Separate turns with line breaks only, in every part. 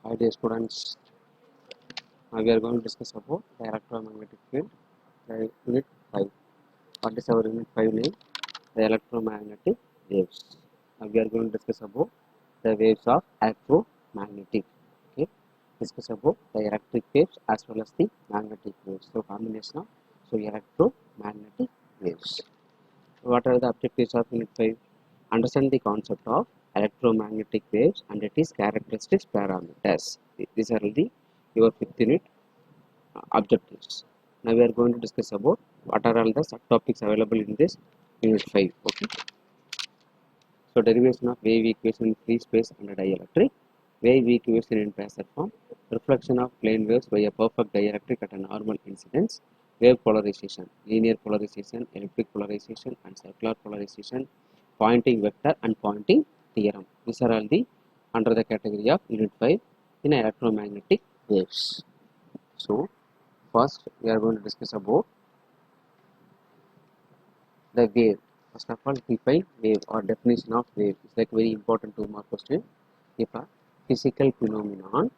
Hi dear students, we are going to discuss about the electromagnetic field, the unit 5. What is our unit 5 name? The electromagnetic waves. Now we are going to discuss about the waves of electromagnetic. Okay, discuss about the electric waves as well as the magnetic waves. So combination of electromagnetic waves. What are the objectives of unit 5? Understand the concept of electromagnetic waves and its characteristics parameters. These are the your fifth unit objectives. Now we are going to discuss about what are all the subtopics available in this unit 5. Okay. So derivation of wave equation in free space and dielectric, wave equation in phasor form, reflection of plane waves by a perfect dielectric at a normal incidence, wave polarization, linear polarization, elliptic polarization and circular polarization, Poynting vector and Poynting theorem. These are all the under the category of unit 5 in electromagnetic waves. So first we are going to discuss about the wave. First of all, define wave or definition of wave. It's like very important 2 mark question. If a physical phenomenon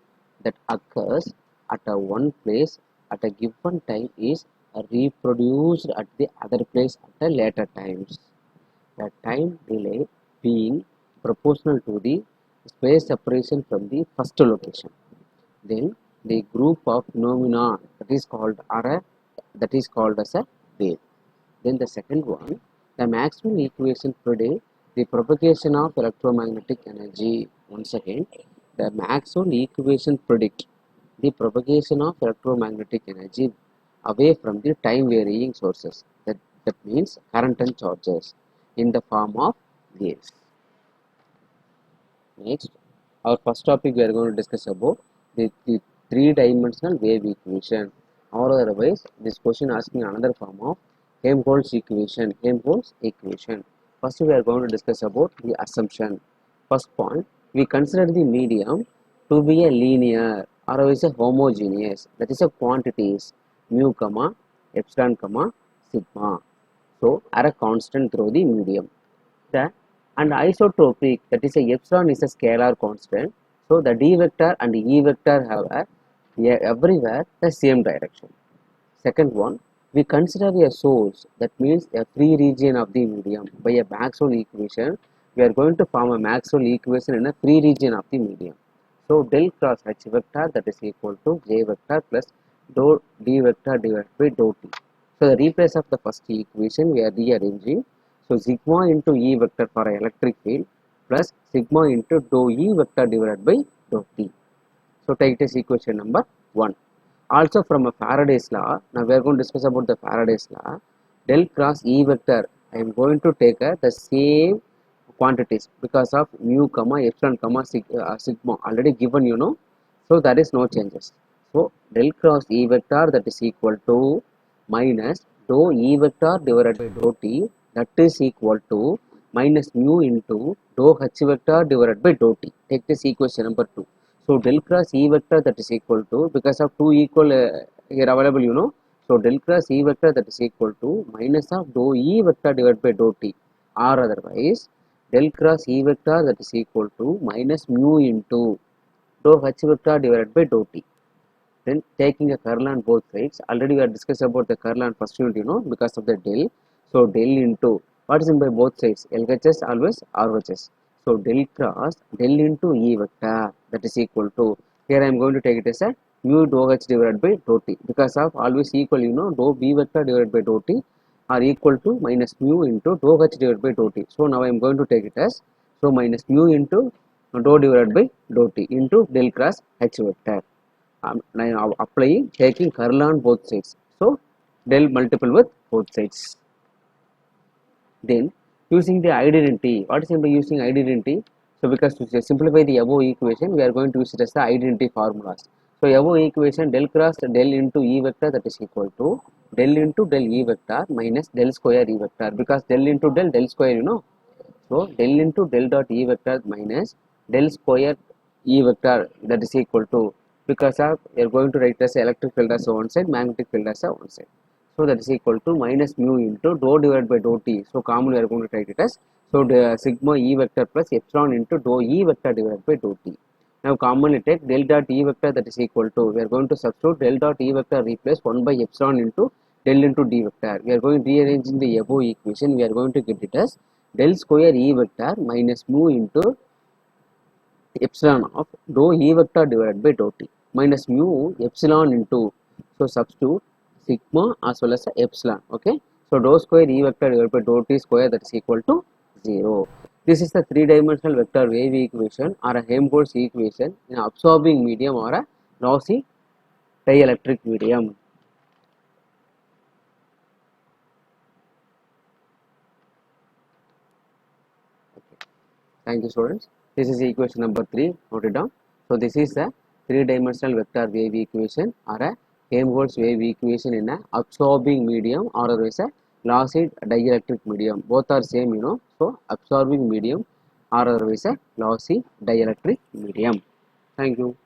that occurs at a one place at a given time is reproduced at the other place at a later times. The time delay being proportional to the space separation from the first location. Then the group of phenomena that is called as a wave. Then the second one, the Maxwell equation predict the propagation of electromagnetic energy. Once again, the Maxwell equation predict the propagation of electromagnetic energy away from the time varying sources. That means current and charges in the form of waves. Next, our first topic we are going to discuss about the three-dimensional wave equation, or otherwise this question asking another form of Helmholtz equation. Helmholtz equation. First we are going to discuss about the assumption. First point, we consider the medium to be a linear or otherwise a homogeneous, that is a quantities mu comma epsilon comma sigma, so are a constant through the medium. The and isotropic, that is a epsilon is a scalar constant, so the d vector and e vector have everywhere the same direction. Second one, we consider a source, that means a free region of the medium. By a Maxwell equation, we are going to form a Maxwell equation in a free region of the medium. So del cross h vector, that is equal to j vector plus dou d vector divided by dou t. So the replace of the first equation we are rearranging. So sigma into E vector for electric field plus sigma into dou E vector divided by dou T. So take this equation number 1. Also from a Faraday's law, now we are going to discuss about the Faraday's law. Del cross E vector, I am going to take the same quantities because of mu comma epsilon comma sigma already given, you know. So there is no changes. So del cross E vector, that is equal to minus dou E vector divided by dou T, that is equal to minus mu into dou H vector divided by dou T. Take this equation number 2. So del cross E vector, that is equal to, because of 2 equal here available, you know. So del cross E vector, that is equal to minus of dou E vector divided by dou T, or otherwise del cross E vector, that is equal to minus mu into dou H vector divided by dou T. Then taking a curl on both sides, already we are discussed about the curl on first unit, you know, because of the del. So del into, what is in by both sides? LHS always RHS. So del cross del into E vector, that is equal to, here I am going to take it as a mu dou H divided by dou T, because of always equal, you know, dou B vector divided by dou T are equal to minus mu into dou H divided by dou T. So now I am going to take it as, so minus mu into dou divided by dou T into del cross H vector. Now applying, taking curl on both sides. So del multiple with both sides. Then using the identity. What is meant by using identity? So because to simplify the above equation, we are going to use it as the identity formulas. So above equation, del cross del into E vector, that is equal to del into del E vector minus del square E vector, because del into del square, you know. So del into del dot E vector minus del square E vector, that is equal to, because of we are going to write as electric field as one side, magnetic field as one side. So that is equal to minus mu into dou divided by dou T. So commonly we are going to write it as, so the sigma E vector plus epsilon into dou E vector divided by dou T. Now commonly take del dot E vector that is equal to, we are going to substitute del dot E vector replace 1 by epsilon into del into D vector. We are going to rearranging the above equation, we are going to get it as del square E vector minus mu into epsilon of dou E vector divided by dou t minus mu epsilon into, so substitute sigma as well as epsilon. Okay, so dou square E vector divided by dou t square that is equal to 0. This is the three-dimensional vector wave equation or a Helmholtz equation in absorbing medium or a lossy dielectric medium. Thank you, students. This is equation number 3. Note it down. So this is the three-dimensional vector wave equation or a Helmholtz wave equation in a absorbing medium or otherwise a lossy dielectric medium. Both are same, you know. So absorbing medium or otherwise a lossy dielectric medium. Thank you.